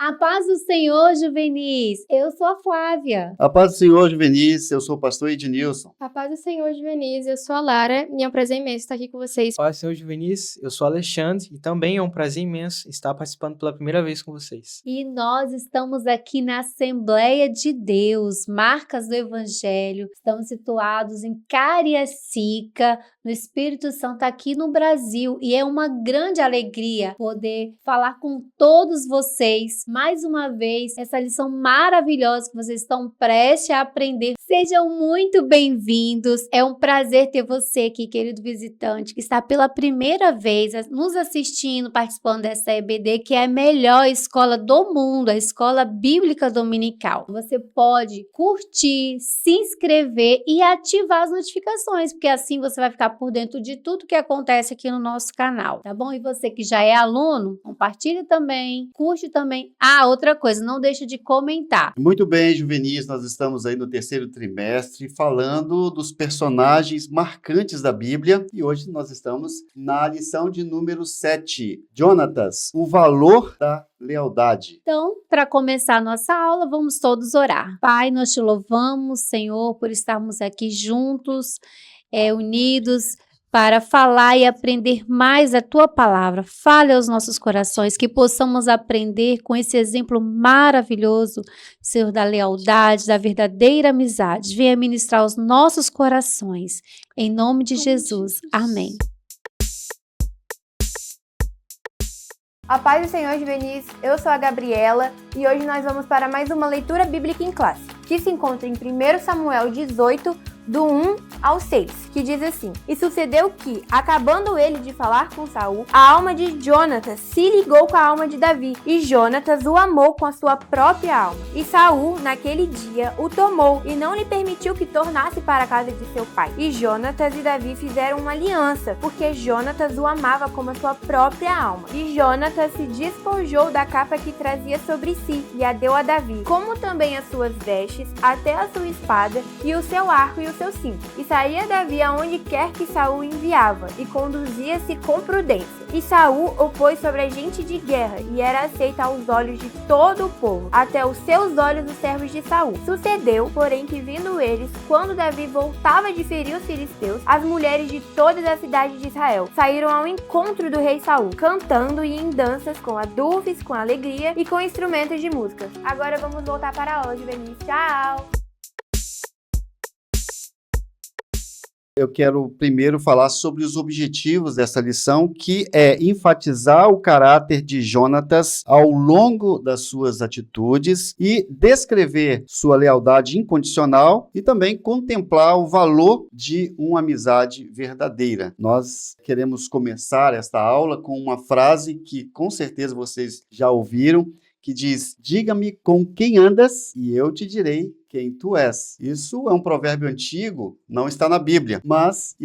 A paz do Senhor, Juvenis. Eu sou a Flávia. A paz do Senhor, Juvenis. Eu sou o pastor Ednilson. A paz do Senhor, Juvenis. Eu sou a Lara e é um prazer imenso estar aqui com vocês. A paz do Senhor, Juvenis. Eu sou o Alexandre e também é um prazer imenso estar participando pela primeira vez com vocês. E nós estamos aqui na Assembleia de Deus, Marcas do Evangelho. Estamos situados em Cariacica, no Espírito Santo, aqui no Brasil. E é uma grande alegria poder falar com todos vocês mais uma vez essa lição maravilhosa que vocês estão prestes a aprender. Sejam muito bem-vindos. É um prazer ter você aqui, querido visitante, que está pela primeira vez nos assistindo, participando dessa EBD, que é a melhor escola do mundo, a Escola Bíblica Dominical. Você pode curtir, se inscrever e ativar as notificações, porque assim você vai ficar por dentro de tudo que acontece aqui no nosso canal, tá bom? E você que já é aluno, compartilha também, curte também. Outra coisa, não deixa de comentar. Muito bem, Juvenis, nós estamos aí no terceiro trimestre falando dos personagens marcantes da Bíblia e hoje nós estamos na lição de número 7, Jonatas, o valor da lealdade. Então, para começar a nossa aula, vamos todos orar. Pai, nós te louvamos, Senhor, por estarmos aqui juntos, unidos, para falar e aprender mais a Tua Palavra. Fale aos nossos corações, que possamos aprender com esse exemplo maravilhoso, Senhor, da lealdade, da verdadeira amizade. Venha ministrar aos nossos corações. Em nome de Jesus. Amém. A paz do Senhor, Juvenis. Eu sou a Gabriela e hoje nós vamos para mais uma leitura bíblica em classe, que se encontra em 1 Samuel 18, do 1 ao 6, que diz assim: E sucedeu que, acabando ele de falar com Saul, a alma de Jonatas se ligou com a alma de Davi, e Jonatas o amou com a sua própria alma. E Saul, naquele dia, o tomou, e não lhe permitiu que tornasse para a casa de seu pai. E Jonatas e Davi fizeram uma aliança, porque Jonatas o amava como a sua própria alma. E Jonatas se despojou da capa que trazia sobre si, e a deu a Davi, como também as suas vestes, até a sua espada, e o seu arco e o seu cinto. E saía Davi aonde quer que Saul enviava, e conduzia-se com prudência. E Saul o pôs sobre a gente de guerra, e era aceito aos olhos de todo o povo, até os seus olhos os servos de Saul. Sucedeu, porém, que vindo eles, quando Davi voltava de ferir os filisteus, as mulheres de todas as cidades de Israel saíram ao encontro do rei Saul, cantando e em danças, com adufes, com alegria e com instrumentos de música. Agora vamos voltar para a aula, Juvenis. Tchau! Eu quero primeiro falar sobre os objetivos dessa lição, que é enfatizar o caráter de Jonatas ao longo das suas atitudes e descrever sua lealdade incondicional e também contemplar o valor de uma amizade verdadeira. Nós queremos começar esta aula com uma frase que com certeza vocês já ouviram, que diz: diga-me com quem andas e eu te direi quem tu és. Isso é um provérbio antigo, não está na Bíblia, mas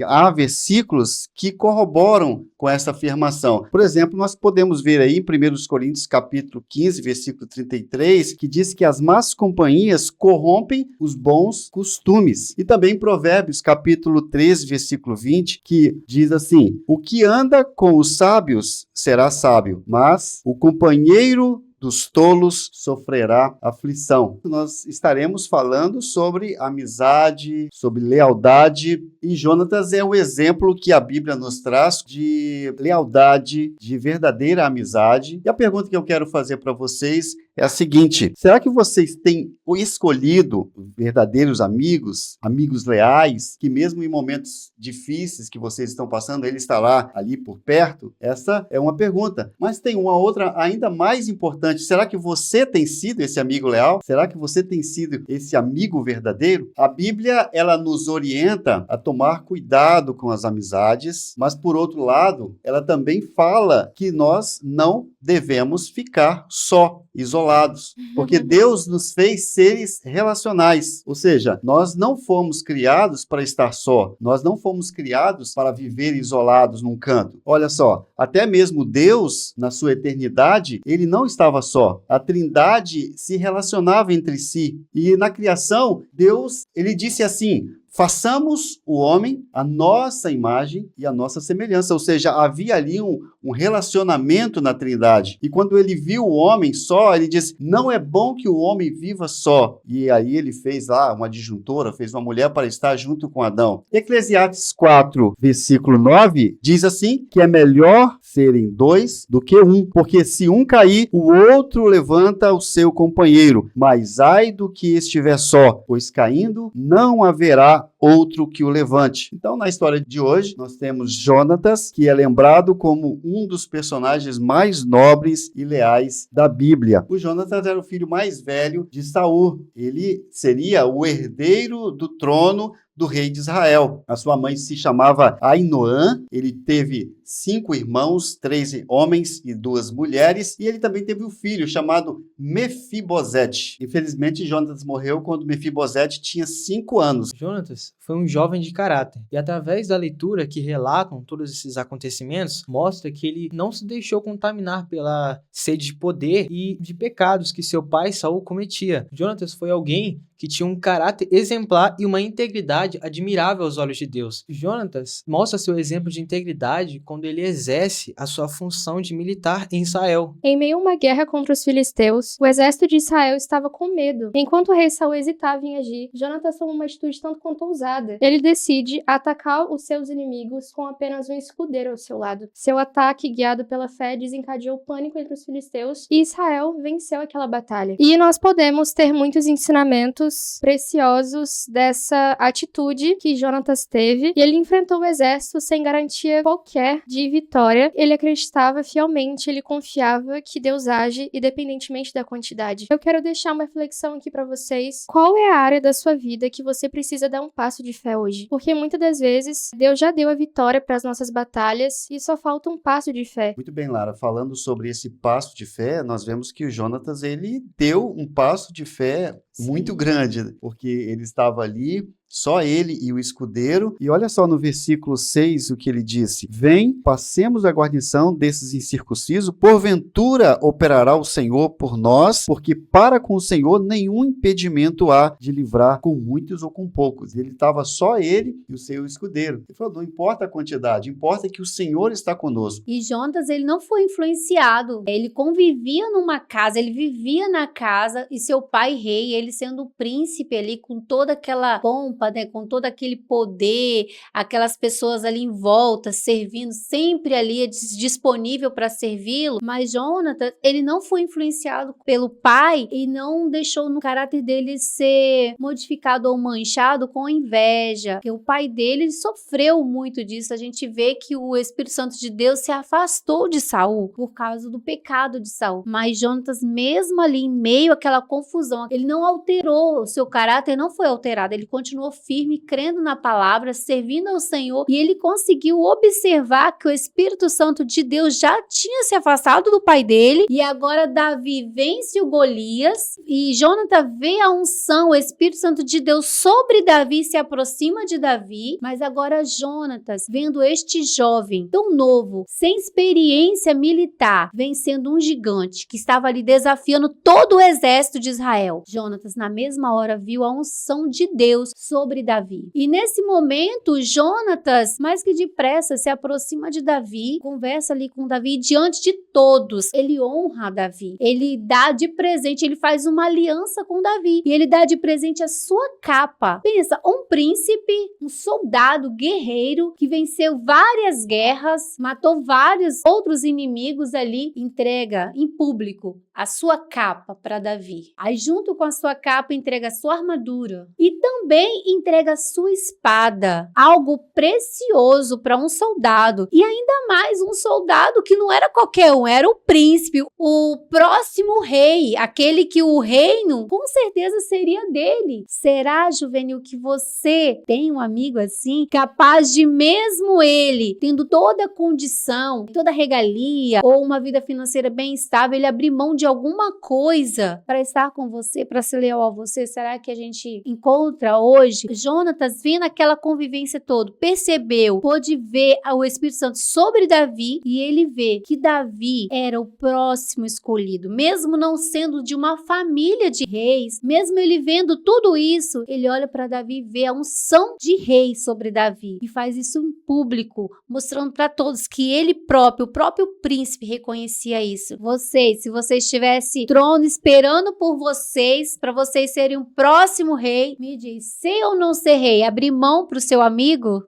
há versículos que corroboram com essa afirmação. Por exemplo, nós podemos ver aí em 1 Coríntios capítulo 15, versículo 33, que diz que as más companhias corrompem os bons costumes. E também em Provérbios capítulo 13, versículo 20, que diz assim: o que anda com os sábios será sábio, mas o companheiro dos tolos sofrerá aflição. Nós estaremos falando sobre amizade, sobre lealdade, e Jonatas é o exemplo que a Bíblia nos traz de lealdade, de verdadeira amizade. E a pergunta que eu quero fazer para vocês é a seguinte: será que vocês têm escolhido verdadeiros amigos, amigos leais, que mesmo em momentos difíceis que vocês estão passando, ele está lá, ali por perto? Essa é uma pergunta. Mas tem uma outra ainda mais importante. Será que você tem sido esse amigo leal? Será que você tem sido esse amigo verdadeiro? A Bíblia, ela nos orienta a tomar cuidado com as amizades, mas por outro lado, ela também fala que nós não devemos ficar só, isolados, porque Deus nos fez seres relacionais, ou seja, nós não fomos criados para estar só, nós não fomos criados para viver isolados num canto. Olha só, até mesmo Deus, na sua eternidade, ele não estava só, a Trindade se relacionava entre si, e na criação, Deus, ele disse assim: façamos o homem a nossa imagem e a nossa semelhança. Ou seja, havia ali um relacionamento na Trindade. E quando ele viu o homem só, ele disse, não é bom que o homem viva só. E aí ele fez lá uma disjuntora, fez uma mulher para estar junto com Adão. Eclesiastes 4, versículo 9, diz assim, que é melhor serem dois do que um, porque se um cair, o outro levanta o seu companheiro. Mas ai do que estiver só, pois caindo não haverá outro que o levante. Então, na história de hoje, nós temos Jonatas, que é lembrado como um dos personagens mais nobres e leais da Bíblia. O Jonatas era o filho mais velho de Saul. Ele seria o herdeiro do trono do rei de Israel. A sua mãe se chamava Ainoã, ele teve 5 irmãos, 3 homens e 2 mulheres, e ele também teve um filho chamado Mefibosete. Infelizmente, Jonatas morreu quando Mefibosete tinha 5 anos. Jonatas foi um jovem de caráter, e através da leitura que relatam todos esses acontecimentos, mostra que ele não se deixou contaminar pela sede de poder e de pecados que seu pai Saul cometia. Jonatas foi alguém que tinha um caráter exemplar e uma integridade admirável aos olhos de Deus. Jonatas mostra seu exemplo de integridade quando ele exerce a sua função de militar em Israel. Em meio a uma guerra contra os filisteus, o exército de Israel estava com medo. Enquanto o rei Saul hesitava em agir, Jonatas tomou uma atitude tanto quanto ousada. Ele decide atacar os seus inimigos com apenas um escudeiro ao seu lado. Seu ataque, guiado pela fé, desencadeou pânico entre os filisteus e Israel venceu aquela batalha. E nós podemos ter muitos ensinamentos preciosos dessa atitude que Jonatas teve, e ele enfrentou o exército sem garantia qualquer de vitória. Ele acreditava fielmente, ele confiava que Deus age independentemente da quantidade. Eu quero deixar uma reflexão aqui pra vocês. Qual é a área da sua vida que você precisa dar um passo de fé hoje? Porque muitas das vezes Deus já deu a vitória para as nossas batalhas e só falta um passo de fé. Muito bem, Lara. Falando sobre esse passo de fé, nós vemos que o Jonatas, ele deu um passo de fé muito grande, porque ele estava ali, só ele e o escudeiro. E olha só no versículo 6 o que ele disse. Vem, passemos a guarnição desses incircuncisos, porventura operará o Senhor por nós, porque para com o Senhor nenhum impedimento há de livrar com muitos ou com poucos. Ele estava só ele e o seu escudeiro. Ele falou, não importa a quantidade, importa que o Senhor está conosco. E Jonatas, ele não foi influenciado. Ele convivia numa casa, ele vivia na casa, e seu pai rei, ele sendo o príncipe ali, com toda aquela pompa, né, com todo aquele poder, aquelas pessoas ali em volta, servindo, sempre ali disponível para servi-lo. Mas Jonatas, ele não foi influenciado pelo pai e não deixou no caráter dele ser modificado ou manchado com inveja. Porque o pai dele sofreu muito disso. A gente vê que o Espírito Santo de Deus se afastou de Saul por causa do pecado de Saul. Mas Jonatas, mesmo ali em meio àquela confusão, ele não alterou, o seu caráter não foi alterado, ele continuou firme, crendo na palavra, servindo ao Senhor, e ele conseguiu observar que o Espírito Santo de Deus já tinha se afastado do pai dele, e agora Davi vence o Golias, e Jonatas vê a unção, o Espírito Santo de Deus sobre Davi, se aproxima de Davi. Mas agora Jonatas, vendo este jovem tão novo, sem experiência militar, vencendo um gigante que estava ali desafiando todo o exército de Israel, Jonatas na mesma hora viu a unção de Deus sobre Davi. E nesse momento, Jonatas, mais que depressa, se aproxima de Davi, conversa ali com Davi, e diante de todos, ele honra Davi. Ele dá de presente, ele faz uma aliança com Davi, e ele dá de presente a sua capa. Pensa, um príncipe, um soldado guerreiro, que venceu várias guerras, matou vários outros inimigos ali, entrega em público a sua capa para Davi. Aí junto com a sua capa entrega a sua armadura e também entrega a sua espada, algo precioso para um soldado, e ainda mais um soldado que não era qualquer um, era o príncipe, o próximo rei, aquele que o reino com certeza seria dele. Será, Juvenil, que você tem um amigo assim, capaz de, mesmo ele tendo toda a condição, toda a regalia ou uma vida financeira bem estável, ele abrir mão de alguma coisa para estar com você, para ser leal a você? Será que a gente encontra hoje hoje, Jonatas, vendo aquela convivência toda, percebeu, pôde ver o Espírito Santo sobre Davi, e ele vê que Davi era o próximo escolhido, mesmo não sendo de uma família de reis, mesmo ele vendo tudo isso, ele olha para Davi e vê a unção de rei sobre Davi, e faz isso em público, mostrando para todos que ele próprio, o próprio príncipe, reconhecia isso. Vocês, se vocês tivessem trono esperando por vocês, para vocês serem o próximo rei, me diz, ser ou não ser rei, abrir mão pro seu amigo?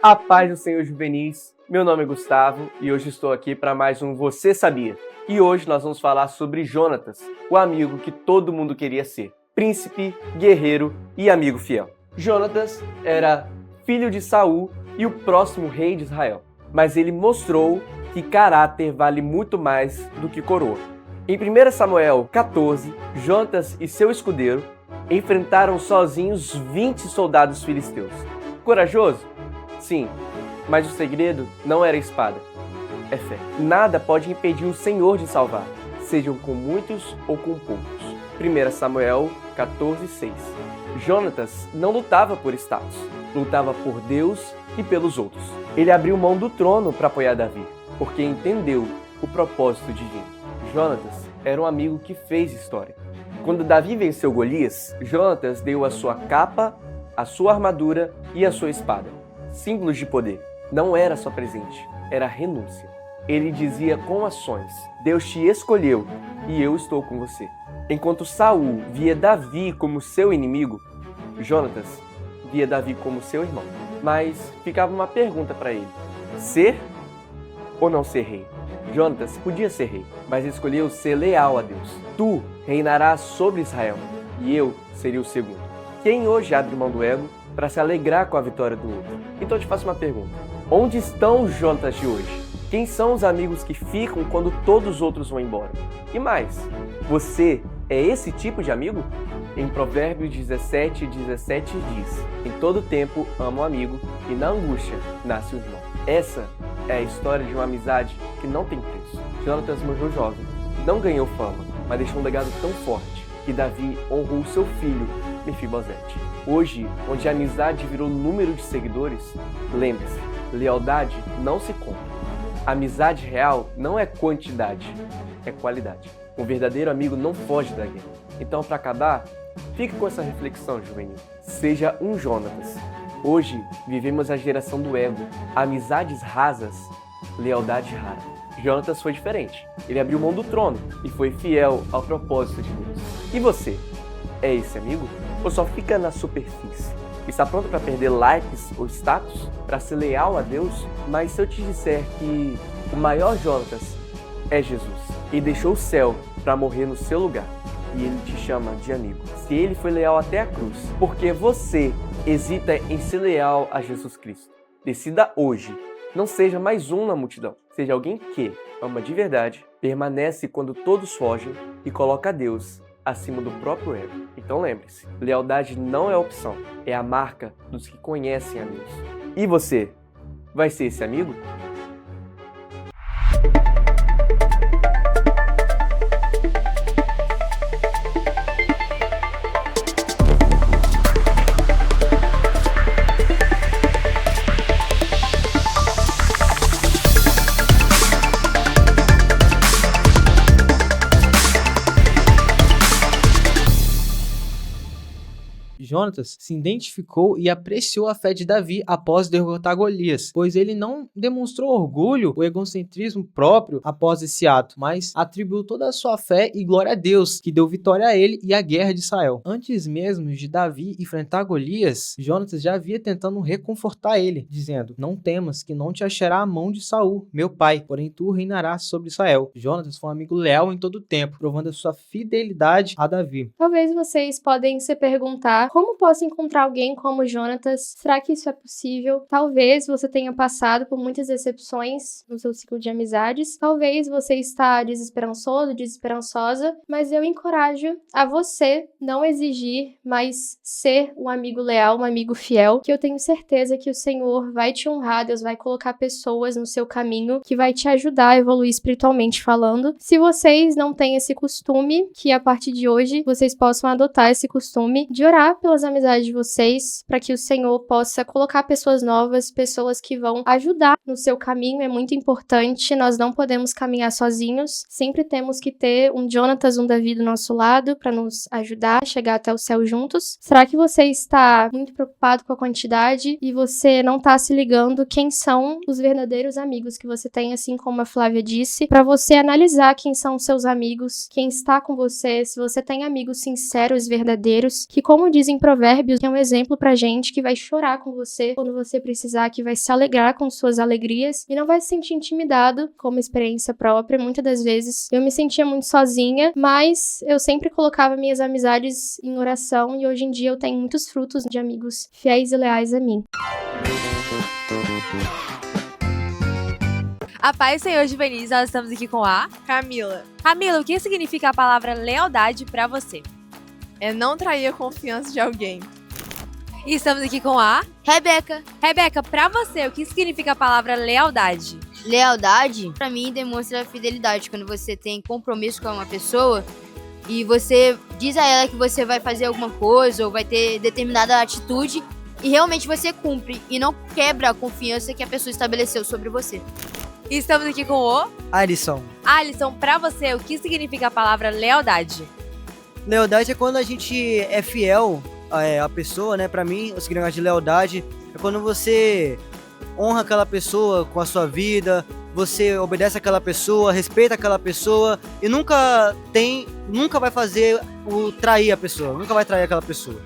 A paz do Senhor juvenis, meu nome é Gustavo e hoje estou aqui para mais um Você Sabia? E hoje nós vamos falar sobre Jonatas, o amigo que todo mundo queria ser, príncipe, guerreiro e amigo fiel. Jonatas era filho de Saul e o próximo rei de Israel, mas ele mostrou que caráter vale muito mais do que coroa. Em 1 Samuel 14, Jonatas e seu escudeiro enfrentaram sozinhos 20 soldados filisteus. Corajoso? Sim, mas o segredo não era a espada, é fé. Nada pode impedir o Senhor de salvar, sejam com muitos ou com poucos. 1 Samuel 14:6. Jonatas não lutava por status, lutava por Deus e pelos outros. Ele abriu mão do trono para apoiar Davi, porque entendeu o propósito divino. Jonatas era um amigo que fez história. Quando Davi venceu Golias, Jonatas deu a sua capa, a sua armadura e a sua espada. Símbolos de poder. Não era só presente, era renúncia. Ele dizia com ações: Deus te escolheu e eu estou com você. Enquanto Saul via Davi como seu inimigo, Jonatas via Davi como seu irmão. Mas ficava uma pergunta para ele: ser ou não ser rei? Jonatas podia ser rei, mas escolheu ser leal a Deus. Tu reinarás sobre Israel e eu seria o segundo. Quem hoje abre mão do ego para se alegrar com a vitória do outro? Então eu te faço uma pergunta: onde estão os Jonatas de hoje? Quem são os amigos que ficam quando todos os outros vão embora? E mais, você é esse tipo de amigo? Em Provérbios 17:17 diz: em todo tempo ama o amigo e na angústia nasce o irmão. Essa é a história de uma amizade que não tem preço. Jonatas morreu jovem, não ganhou fama, mas deixou um legado tão forte que Davi honrou seu filho Mefibosete. Hoje, onde a amizade virou número de seguidores, lembre-se, lealdade não se compra. Amizade real não é quantidade, é qualidade. Um verdadeiro amigo não foge da guerra. Então, para acabar, fique com essa reflexão, juvenil. Seja um Jonatas. Hoje, vivemos a geração do ego, amizades rasas, lealdade rara. Jonatas foi diferente. Ele abriu mão do trono e foi fiel ao propósito de Deus. E você? É esse amigo? Ou só fica na superfície? Está pronto para perder likes ou status? Para ser leal a Deus? Mas se eu te disser que o maior Jonatas é Jesus e deixou o céu para morrer no seu lugar, e ele te chama de amigo. Se ele foi leal até a cruz, porque você hesita em ser leal a Jesus Cristo? Decida hoje. Não seja mais um na multidão. Seja alguém que ama de verdade, permanece quando todos fogem e coloca Deus acima do próprio ego. Então lembre-se, lealdade não é opção, é a marca dos que conhecem a Deus. E você, vai ser esse amigo? Jonatas se identificou e apreciou a fé de Davi após derrotar Golias, pois ele não demonstrou orgulho ou egocentrismo próprio após esse ato, mas atribuiu toda a sua fé e glória a Deus, que deu vitória a ele e à guerra de Israel. Antes mesmo de Davi enfrentar Golias, Jonatas já havia tentando reconfortar ele, dizendo: não temas, que não te achará a mão de Saul, meu pai, porém tu reinarás sobre Israel. Jonatas foi um amigo leal em todo o tempo, provando a sua fidelidade a Davi. Talvez vocês podem se perguntar Como posso encontrar alguém como Jonatas? Será que isso é possível? Talvez você tenha passado por muitas decepções no seu ciclo de amizades. Talvez você está desesperançoso, desesperançosa, mas eu encorajo a você não exigir, mas ser um amigo leal, um amigo fiel, que eu tenho certeza que o Senhor vai te honrar, Deus vai colocar pessoas no seu caminho que vai te ajudar a evoluir espiritualmente falando. Se vocês não têm esse costume, que a partir de hoje vocês possam adotar esse costume de orar pelas amizades de vocês, para que o Senhor possa colocar pessoas novas, pessoas que vão ajudar no seu caminho. É muito importante, nós não podemos caminhar sozinhos, sempre temos que ter um Jonatas, um Davi do nosso lado para nos ajudar a chegar até o céu juntos. Será que você está muito preocupado com a quantidade e você não está se ligando quem são os verdadeiros amigos que você tem, assim como a Flávia disse, para você analisar quem são os seus amigos, quem está com você, se você tem amigos sinceros, verdadeiros, que, como dizem Provérbios, é um exemplo pra gente, que vai chorar com você quando você precisar, que vai se alegrar com suas alegrias e não vai se sentir intimidado, como experiência própria. Muitas das vezes eu me sentia muito sozinha, mas eu sempre colocava minhas amizades em oração e hoje em dia eu tenho muitos frutos de amigos fiéis e leais a mim. A paz do Senhor juvenis, nós estamos aqui com a Camila, Camila. O que significa a palavra lealdade pra você? é não trair a confiança de alguém. E estamos aqui com a Rebeca. Rebeca. Pra você, o que significa a palavra lealdade? Lealdade, pra mim, demonstra fidelidade. Quando você tem compromisso com uma pessoa e você diz a ela que você vai fazer alguma coisa ou vai ter determinada atitude e realmente você cumpre e não quebra a confiança que a pessoa estabeleceu sobre você. E estamos aqui com o Alisson. Alisson. Pra você, o que significa a palavra lealdade? Lealdade é quando a gente é fiel à pessoa, né? Pra mim, o significado de lealdade é quando você honra aquela pessoa com a sua vida, você obedece àquela pessoa, respeita aquela pessoa e nunca vai fazer o trair a pessoa, nunca vai trair aquela pessoa.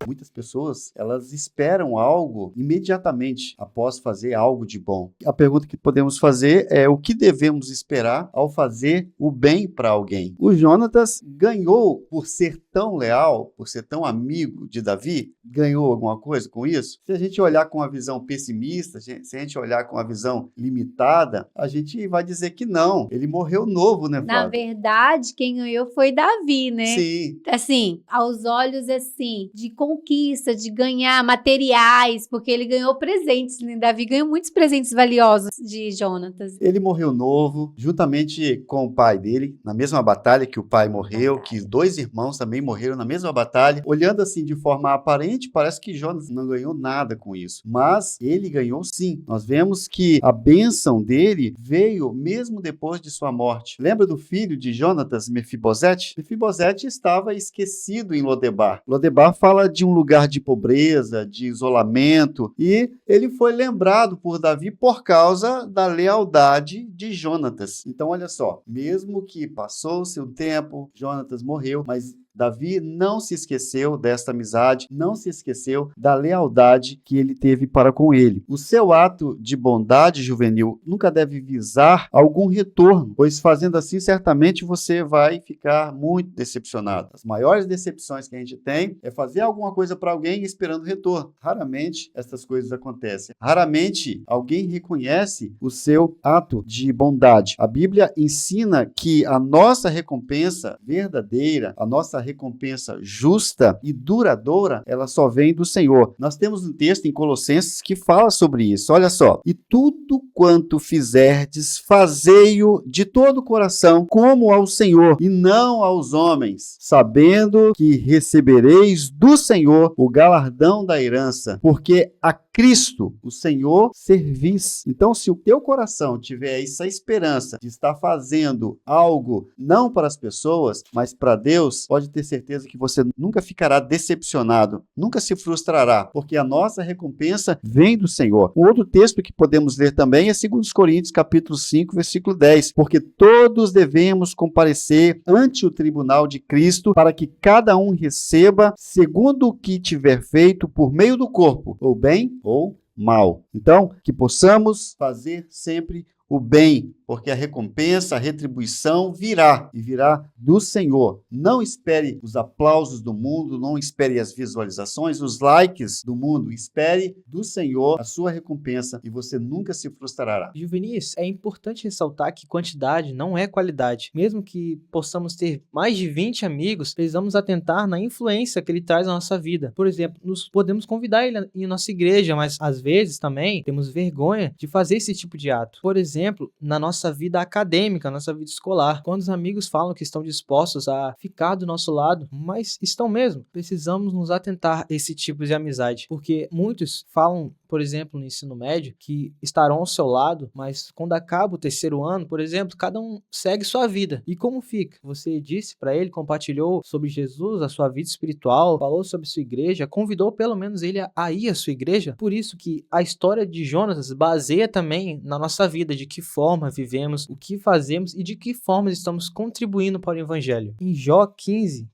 Muitas pessoas, elas esperam algo imediatamente após fazer algo de bom. A pergunta que podemos fazer é o que devemos esperar ao fazer o bem para alguém. O Jonatas ganhou por ser tão leal, por ser tão amigo de Davi, ganhou alguma coisa com isso? Se a gente olhar com uma visão pessimista, se a gente olhar com uma visão limitada, a gente vai dizer que não. Ele morreu novo, né, Flávia? Na verdade, quem ganhou foi Davi, né? Sim. Assim, aos olhos, assim, de conquista, de ganhar materiais, porque ele ganhou presentes, né? Davi ganhou muitos presentes valiosos de Jonatas. Ele morreu novo, juntamente com o pai dele, na mesma batalha que o pai morreu, que 2 irmãos também morreram na mesma batalha. Olhando assim de forma aparente, parece que Jonatas não ganhou nada com isso, mas ele ganhou sim. Nós vemos que a bênção dele veio mesmo depois de sua morte. Lembra do filho de Jonatas, Mefibosete? Mefibosete estava esquecido em Lodebar. Lodebar fala de um lugar de pobreza, de isolamento, e ele foi lembrado por Davi por causa da lealdade de Jonatas. Então, olha só, mesmo que passou o seu tempo, Jonatas morreu, mas Davi não se esqueceu desta amizade, não se esqueceu da lealdade que ele teve para com ele. O seu ato de bondade juvenil nunca deve visar algum retorno, pois fazendo assim, certamente você vai ficar muito decepcionado. As maiores decepções que a gente tem é fazer alguma coisa para alguém esperando retorno. Raramente essas coisas acontecem. Raramente alguém reconhece o seu ato de bondade. A Bíblia ensina que a nossa recompensa verdadeira, a nossa recompensa justa e duradoura, ela só vem do Senhor. Nós temos um texto em Colossenses que fala sobre isso. Olha só. E tudo quanto fizerdes, fazei-o de todo o coração, como ao Senhor, e não aos homens, sabendo que recebereis do Senhor o galardão da herança, porque a Cristo, o Senhor, servis. Então, se o teu coração tiver essa esperança de estar fazendo algo não para as pessoas, mas para Deus, pode ter certeza que você nunca ficará decepcionado, nunca se frustrará, porque a nossa recompensa vem do Senhor. Um outro texto que podemos ler também é 2 Coríntios, capítulo 5, versículo 10, porque todos devemos comparecer ante o tribunal de Cristo, para que cada um receba segundo o que tiver feito por meio do corpo, ou bem ou mal. Então, que possamos fazer sempre o bem porque a recompensa, a retribuição virá, e virá do Senhor. Não espere os aplausos do mundo, não espere as visualizações, os likes do mundo. Espere do Senhor a sua recompensa e você nunca se frustrará. Juvenis, é importante ressaltar que quantidade não é qualidade. Mesmo que possamos ter mais de 20 amigos, precisamos atentar na influência que ele traz na nossa vida. Por exemplo, podemos convidar ele em nossa igreja, mas às vezes também temos vergonha de fazer esse tipo de ato. Por exemplo, na nossa vida acadêmica, nossa vida escolar, quando os amigos falam que estão dispostos a ficar do nosso lado, mas estão mesmo, precisamos nos atentar a esse tipo de amizade, porque muitos falam, por exemplo, no ensino médio, que estarão ao seu lado, mas quando acaba o terceiro ano, por exemplo, cada um segue sua vida. E como fica? Você disse para ele, compartilhou sobre Jesus, a sua vida espiritual, falou sobre sua igreja, convidou pelo menos ele a ir à sua igreja? Por isso que a história de Jonatas baseia também na nossa vida, de que forma vivemos, o que fazemos e de que forma estamos contribuindo para o evangelho. Em Jó 15,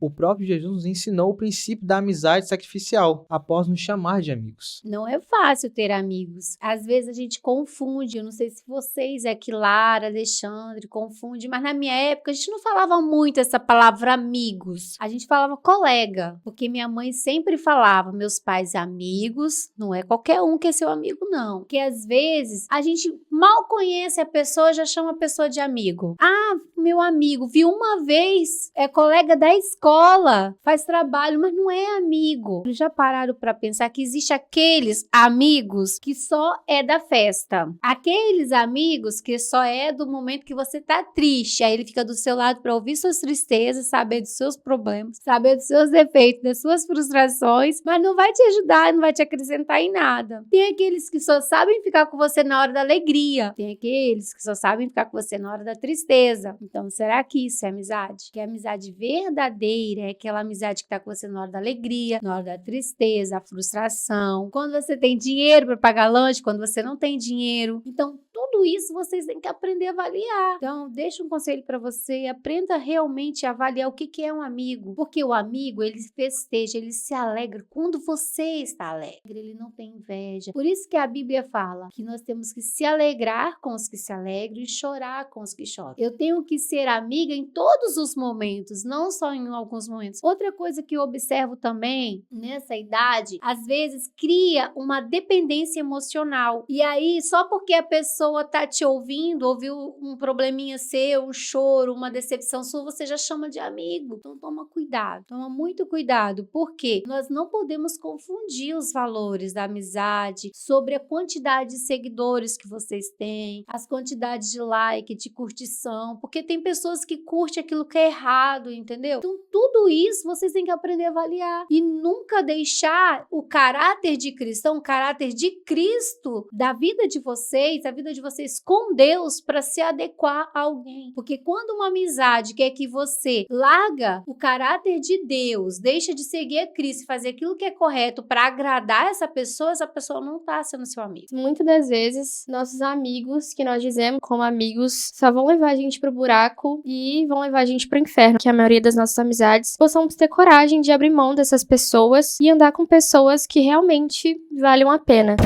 o próprio Jesus nos ensinou o princípio da amizade sacrificial, após nos chamar de amigos. Não é fácil ter amigos. Às vezes a gente confunde, eu não sei se vocês aqui, Lara, Alexandre, confunde, mas na minha época a gente não falava muito essa palavra amigos. A gente falava colega, porque minha mãe sempre falava, meus pais amigos, não é qualquer um que é seu amigo não. Porque às vezes a gente mal conhece a pessoa, já chama a pessoa de amigo. Ah, meu amigo, vi uma vez, é colega da escola, faz trabalho, mas não é amigo. Já pararam para pensar que existe aqueles amigos que só é da festa. Aqueles amigos que só é do momento que você tá triste. Aí ele fica do seu lado para ouvir suas tristezas, saber dos seus problemas, saber dos seus defeitos, das suas frustrações, mas não vai te ajudar, não vai te acrescentar em nada. Tem aqueles que só sabem ficar com você na hora da alegria. Tem aqueles que só sabem ficar com você na hora da tristeza. Então, será que isso é amizade? Que a amizade verdadeira é aquela amizade que tá com você na hora da alegria, na hora da tristeza, a frustração. Quando você tem dinheiro para pagar lanche, quando você não tem dinheiro. Então, tudo isso vocês têm que aprender a avaliar. Então, deixa um conselho para você, aprenda realmente a avaliar o que é um amigo. Porque o amigo, ele festeja, ele se alegra quando você está alegre. Ele não tem inveja. Por isso que a Bíblia fala que nós temos que se alegrar com os que se alegram e chorar com os que choram. Eu tenho que ser amiga em todos os momentos, não só em alguns momentos. Outra coisa que eu observo também nessa idade, às vezes cria uma dependência emocional. E aí, só porque a pessoa tá te ouvindo, ouviu um probleminha seu, um choro, uma decepção sua, você já chama de amigo. Então toma cuidado, toma muito cuidado, porque nós não podemos confundir os valores da amizade sobre a quantidade de seguidores que vocês têm, as quantidades de like, de curtição, porque tem pessoas que curtem aquilo que é errado, entendeu? Então tudo isso vocês têm que aprender a avaliar e nunca deixar o caráter de cristão, o caráter de Cristo da vida de vocês, a vida de vocês com Deus para se adequar a alguém. Porque quando uma amizade quer que você larga o caráter de Deus, deixa de seguir a Cristo e fazer aquilo que é correto para agradar essa pessoa não está sendo seu amigo. Muitas das vezes, nossos amigos, que nós dizemos como amigos, só vão levar a gente pro buraco e vão levar a gente pro inferno. Que a maioria das nossas amizades possamos ter coragem de abrir mão dessas pessoas e andar com pessoas que realmente valham a pena.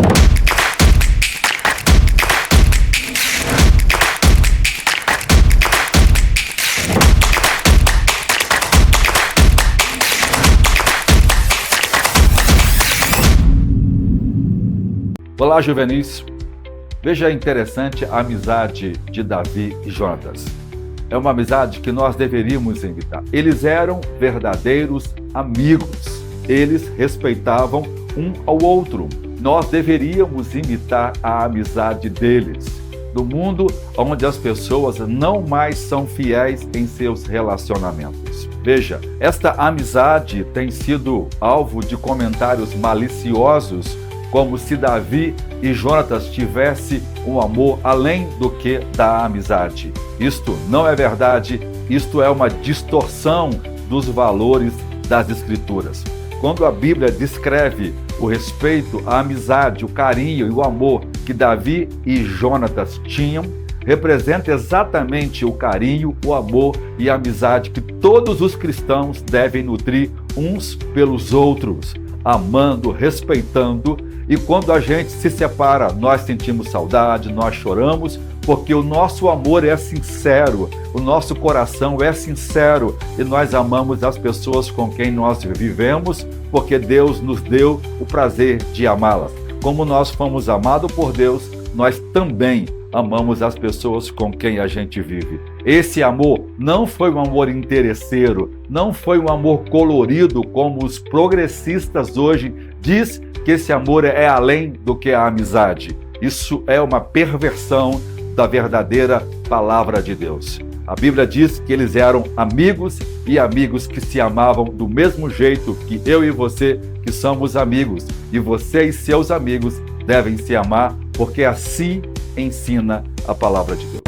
Olá, juvenis. Veja interessante a amizade de Davi e Jonatas. É uma amizade que nós deveríamos imitar. Eles eram verdadeiros amigos. Eles respeitavam um ao outro. Nós deveríamos imitar a amizade deles. Do mundo onde as pessoas não mais são fiéis em seus relacionamentos. Veja, esta amizade tem sido alvo de comentários maliciosos, como se Davi e Jonatas tivessem um amor além do que da amizade. Isto não é verdade, isto é uma distorção dos valores das Escrituras. Quando a Bíblia descreve o respeito, a amizade, o carinho e o amor que Davi e Jonatas tinham, representa exatamente o carinho, o amor e a amizade que todos os cristãos devem nutrir uns pelos outros, amando, respeitando. E quando a gente se separa, nós sentimos saudade, nós choramos, porque o nosso amor é sincero, o nosso coração é sincero e nós amamos as pessoas com quem nós vivemos, porque Deus nos deu o prazer de amá-las. Como nós fomos amados por Deus, nós também amamos as pessoas com quem a gente vive. Esse amor não foi um amor interesseiro, não foi um amor colorido, como os progressistas hoje diz que esse amor é além do que a amizade. Isso é uma perversão da verdadeira palavra de Deus. A Bíblia diz que eles eram amigos e amigos que se amavam do mesmo jeito que eu e você, que somos amigos. E você e seus amigos devem se amar, porque assim ensina a palavra de Deus.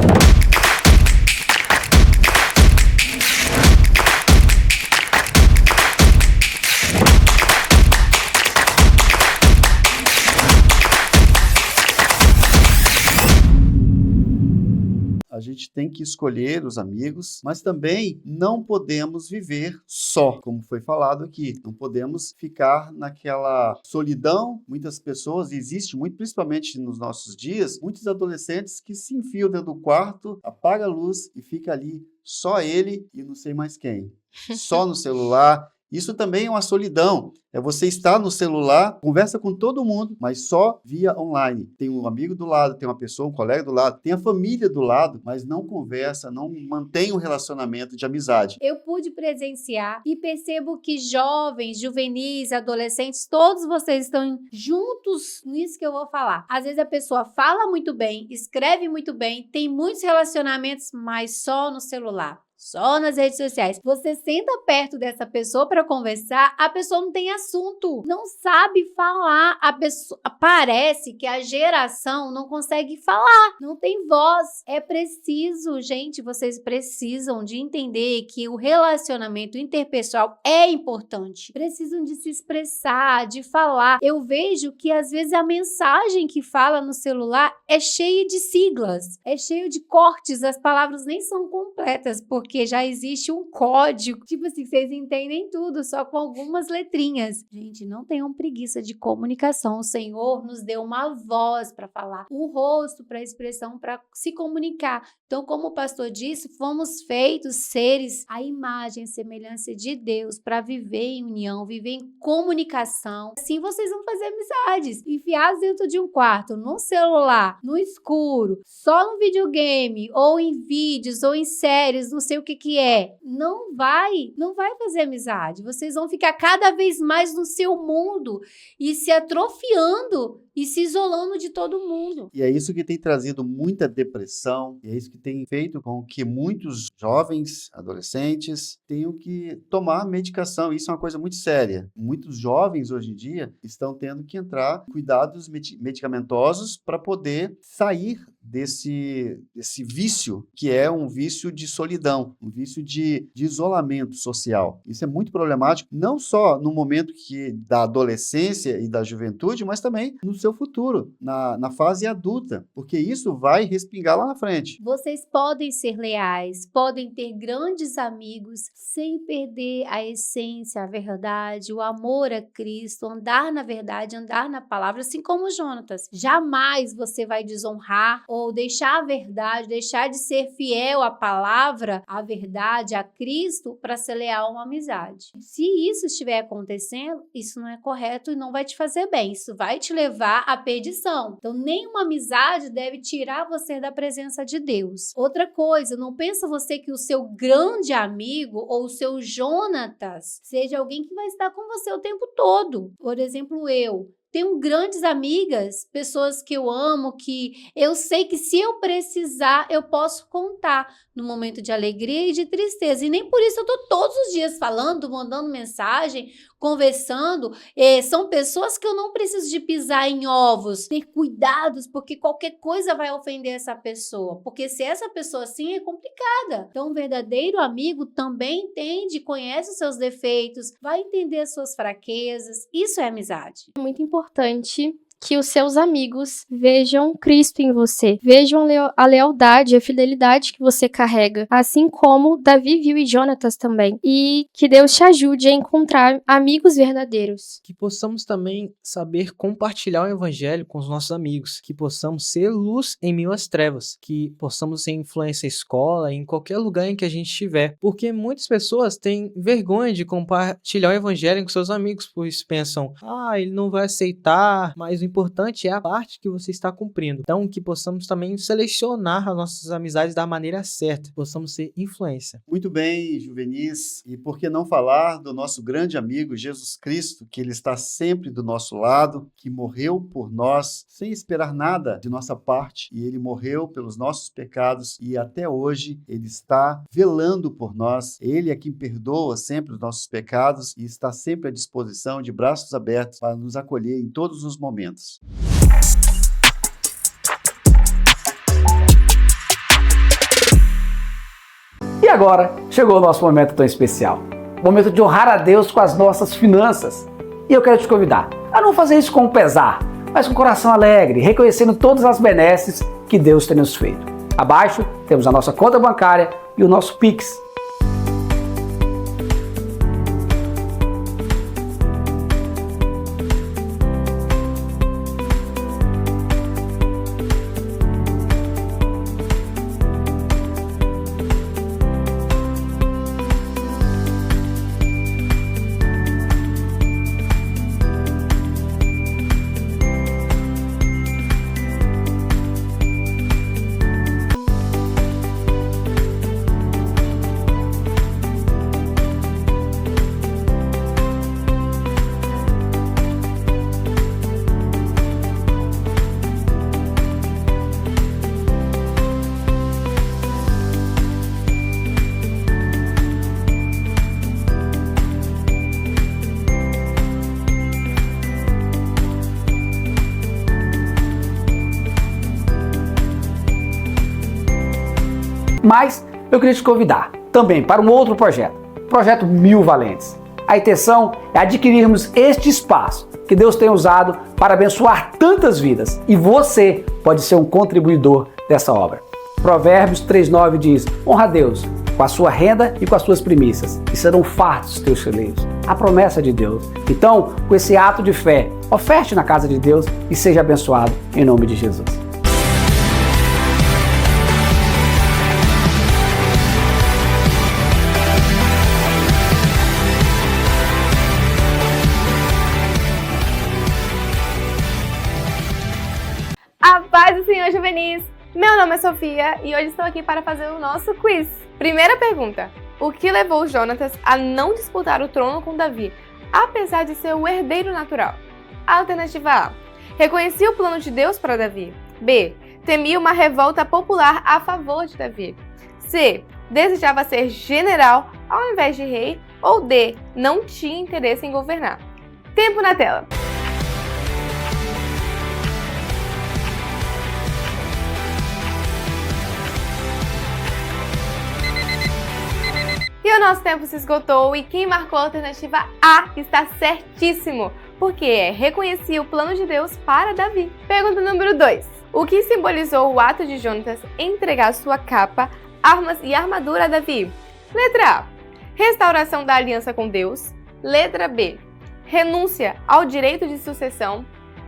A gente tem que escolher os amigos, mas também não podemos viver só, como foi falado aqui. Não podemos ficar naquela solidão. Muitas pessoas, existe muito, principalmente nos nossos dias, muitos adolescentes que se enfiam dentro do quarto, apaga a luz e fica ali só ele e não sei mais quem. Só no celular. Isso também é uma solidão. É você estar no celular, conversa com todo mundo, mas só via online. Tem um amigo do lado, tem uma pessoa, um colega do lado, tem a família do lado, mas não conversa, não mantém um relacionamento de amizade. Eu pude presenciar e percebo que jovens, juvenis, adolescentes, todos vocês estão juntos nisso que eu vou falar. Às vezes a pessoa fala muito bem, escreve muito bem, tem muitos relacionamentos, mas só no celular. Só nas redes sociais. Você senta perto dessa pessoa para conversar, a pessoa não tem assunto, não sabe falar. A pessoa, parece que a geração não consegue falar, não tem voz. É preciso, gente, vocês precisam de entender que o relacionamento interpessoal é importante. Precisam de se expressar, de falar. Eu vejo que às vezes a mensagem que fala no celular é cheia de siglas, é cheio de cortes, as palavras nem são completas, porque já existe um código, tipo assim, vocês entendem tudo, só com algumas letrinhas. Gente, não tenham preguiça de comunicação. O Senhor nos deu uma voz para falar, um rosto para expressão, para se comunicar. Então, como o pastor disse, fomos feitos seres à imagem e semelhança de Deus para viver em união, viver em comunicação. Assim vocês vão fazer amizades. Enfiados dentro de um quarto, no celular, no escuro, só no videogame, ou em vídeos, ou em séries, não sei o que é. Não vai fazer amizade. Vocês vão ficar cada vez mais no seu mundo e se atrofiando e se isolando de todo mundo. E é isso que tem trazido muita depressão, e é isso que tem feito com que muitos jovens, adolescentes, tenham que tomar medicação. Isso é uma coisa muito séria. Muitos jovens hoje em dia estão tendo que entrar em cuidados medicamentosos para poder sair desse vício, que é um vício de solidão, um vício de isolamento social. Isso é muito problemático, não só no momento da adolescência e da juventude, mas também no seu futuro, na fase adulta, porque isso vai respingar lá na frente. Vocês podem ser leais, podem ter grandes amigos, sem perder a essência, a verdade, o amor a Cristo, andar na verdade, andar na palavra, assim como Jonatas. Jamais você vai desonrar ou deixar a verdade, deixar de ser fiel à palavra, à verdade, a Cristo, para ser leal a uma amizade. Se isso estiver acontecendo, isso não é correto e não vai te fazer bem. Isso vai te levar à perdição. Então, nenhuma amizade deve tirar você da presença de Deus. Outra coisa, não pensa você que o seu grande amigo ou o seu Jonatas seja alguém que vai estar com você o tempo todo. Por exemplo, eu tenho grandes amigas, pessoas que eu amo, que eu sei que se eu precisar, eu posso contar no momento de alegria e de tristeza. E nem por isso eu tô todos os dias falando, mandando mensagem, conversando. São pessoas que eu não preciso de pisar em ovos, ter cuidados, porque qualquer coisa vai ofender essa pessoa. Porque se essa pessoa assim é complicada. Então, um verdadeiro amigo também entende, conhece os seus defeitos, vai entender as suas fraquezas. Isso é amizade. É muito importante que os seus amigos vejam Cristo em você, vejam a lealdade, a fidelidade que você carrega, assim como Davi viu e Jonatas também. E que Deus te ajude a encontrar amigos verdadeiros. Que possamos também saber compartilhar o evangelho com os nossos amigos, que possamos ser luz em meio às trevas, que possamos ser influência em escola, em qualquer lugar em que a gente estiver, porque muitas pessoas têm vergonha de compartilhar o evangelho com seus amigos, pois pensam, ele não vai aceitar, mas o importante é a parte que você está cumprindo. Então, que possamos também selecionar as nossas amizades da maneira certa, possamos ser influência. Muito bem, Juvenis, e por que não falar do nosso grande amigo Jesus Cristo, que ele está sempre do nosso lado, que morreu por nós sem esperar nada de nossa parte, e ele morreu pelos nossos pecados e até hoje ele está velando por nós. Ele é quem perdoa sempre os nossos pecados e está sempre à disposição, de braços abertos, para nos acolher em todos os momentos. E agora chegou o nosso momento tão especial, o momento de honrar a Deus com as nossas finanças. E eu quero te convidar a não fazer isso com pesar, mas com coração alegre, reconhecendo todas as benesses que Deus tem nos feito. Abaixo temos a nossa conta bancária e o nosso Pix. Mas eu queria te convidar também para um outro projeto, o Projeto 1000 Valentes. A intenção é adquirirmos este espaço que Deus tem usado para abençoar tantas vidas e você pode ser um contribuidor dessa obra. Provérbios 3:9 diz: honra a Deus com a sua renda e com as suas primícias, e serão fartos os teus celeiros. A promessa de Deus. Então, com esse ato de fé, oferte na casa de Deus e seja abençoado em nome de Jesus. A paz do Senhor, Juvenis! Meu nome é Sofia e hoje estou aqui para fazer o nosso quiz. Primeira pergunta: o que levou Jonatas a não disputar o trono com Davi, apesar de ser o herdeiro natural? Alternativa A: reconhecia o plano de Deus para Davi. B: temia uma revolta popular a favor de Davi. C: desejava ser general ao invés de rei. Ou D: não tinha interesse em governar. Tempo na tela. E o nosso tempo se esgotou e quem marcou a alternativa A está certíssimo, porque reconhecia o plano de Deus para Davi. Pergunta número 2. O que simbolizou o ato de Jonatas entregar sua capa, armas e armadura a Davi? Letra A: restauração da aliança com Deus. Letra B: renúncia ao direito de sucessão.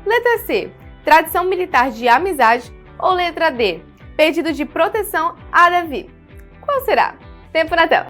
Letra C: tradição militar de amizade. Ou letra D: pedido de proteção a Davi? Qual será? Tempo na tela.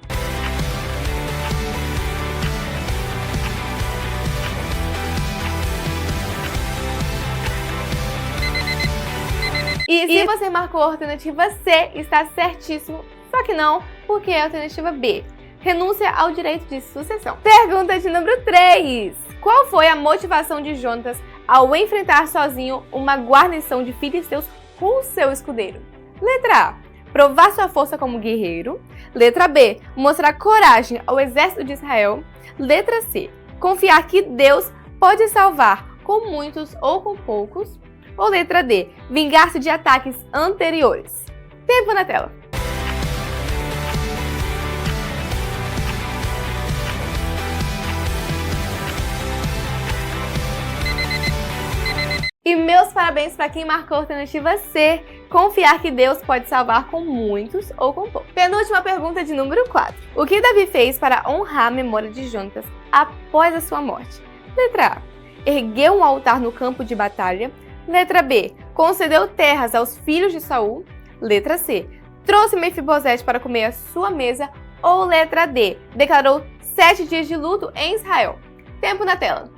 E se você marcou a alternativa C, está certíssimo, só que não, porque é a alternativa B: renúncia ao direito de sucessão. Pergunta de número 3. Qual foi a motivação de Jonatas ao enfrentar sozinho uma guarnição de filisteus com seu escudeiro? Letra A: provar sua força como guerreiro. Letra B: mostrar coragem ao exército de Israel. Letra C: confiar que Deus pode salvar com muitos ou com poucos. Ou letra D: vingar-se de ataques anteriores. Tempo na tela. E meus parabéns para quem marcou a alternativa C, confiar que Deus pode salvar com muitos ou com poucos. Penúltima pergunta de número 4. O que Davi fez para honrar a memória de Jonatas após a sua morte? Letra A. Ergueu um altar no campo de batalha. Letra B. Concedeu terras aos filhos de Saul. Letra C. Trouxe Mefibosete para comer à sua mesa. Ou letra D. Declarou 7 dias de luto em Israel. Tempo na tela.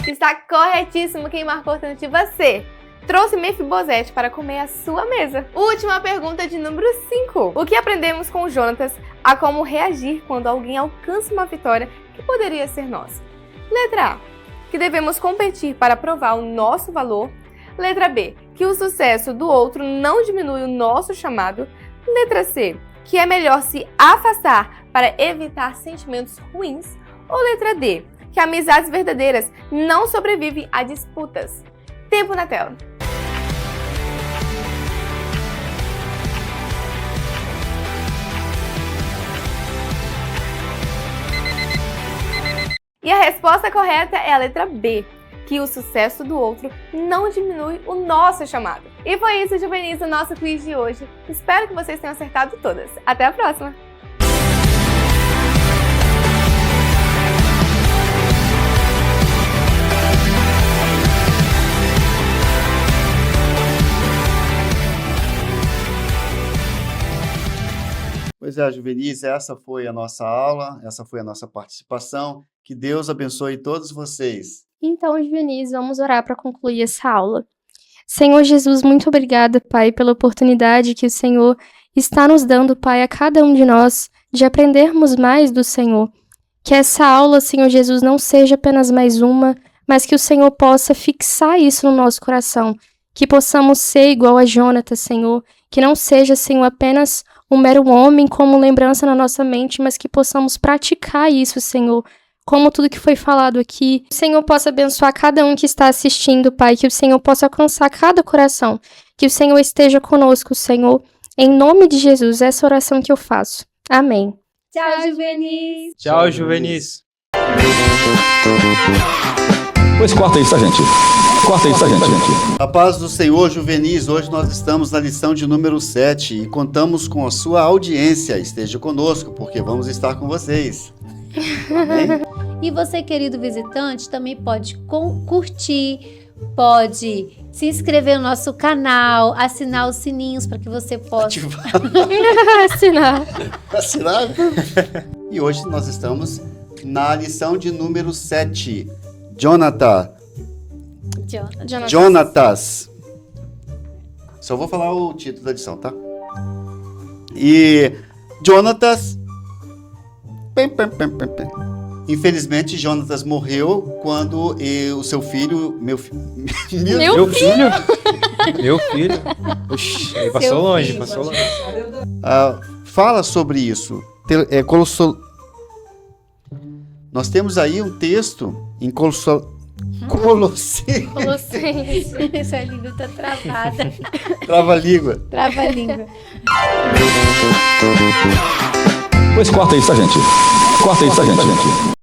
Está corretíssimo quem marcou a alternativa C. Trouxe Mefibosete para comer à sua mesa. Última pergunta de número 5. O que aprendemos com Jonatas a como reagir quando alguém alcança uma vitória que poderia ser nossa? Letra A. Que devemos competir para provar o nosso valor. Letra B. Que o sucesso do outro não diminui o nosso chamado. Letra C. Que é melhor se afastar para evitar sentimentos ruins. Ou letra D. Que amizades verdadeiras não sobrevivem a disputas. Tempo na tela. E a resposta correta é a letra B, que o sucesso do outro não diminui o nosso chamado. E foi isso, juvenis, o nosso quiz de hoje. Espero que vocês tenham acertado todas. Até a próxima! Pois é, juvenis, essa foi a nossa aula, essa foi a nossa participação. Que Deus abençoe todos vocês. Então, juvenis, vamos orar para concluir essa aula. Senhor Jesus, muito obrigada, Pai, pela oportunidade que o Senhor está nos dando, Pai, a cada um de nós, de aprendermos mais do Senhor. Que essa aula, Senhor Jesus, não seja apenas mais uma, mas que o Senhor possa fixar isso no nosso coração. Que possamos ser igual a Jonatas, Senhor. Que não seja, Senhor, apenas um mero homem como lembrança na nossa mente, mas que possamos praticar isso, Senhor. Como tudo que foi falado aqui, o Senhor possa abençoar cada um que está assistindo, Pai, que o Senhor possa alcançar cada coração, que o Senhor esteja conosco, Senhor. Em nome de Jesus, essa oração que eu faço. Amém. Tchau, juvenis! Tchau, juvenis! Pois corta isso, tá, gente? Corta isso, tá, gente? A paz do Senhor, juvenis. Hoje nós estamos na lição de número 7 e contamos com a sua audiência. Esteja conosco, porque vamos estar com vocês. Amém? E você, querido visitante, também pode curtir, pode se inscrever no nosso canal, assinar os sininhos para que você possa assinar. E hoje nós estamos na lição de número 7. Jonatas. Só vou falar o título da lição, tá? E Jonatas. Infelizmente, Jonatas morreu quando o seu filho... Meu filho? Oxi, aí passou longe. Fala sobre isso. Nós temos aí um texto em Colossenses. Essa língua tá travada. Trava-língua. Trava-língua. Pois corta isso, tá, gente? Corta isso, tá, gente?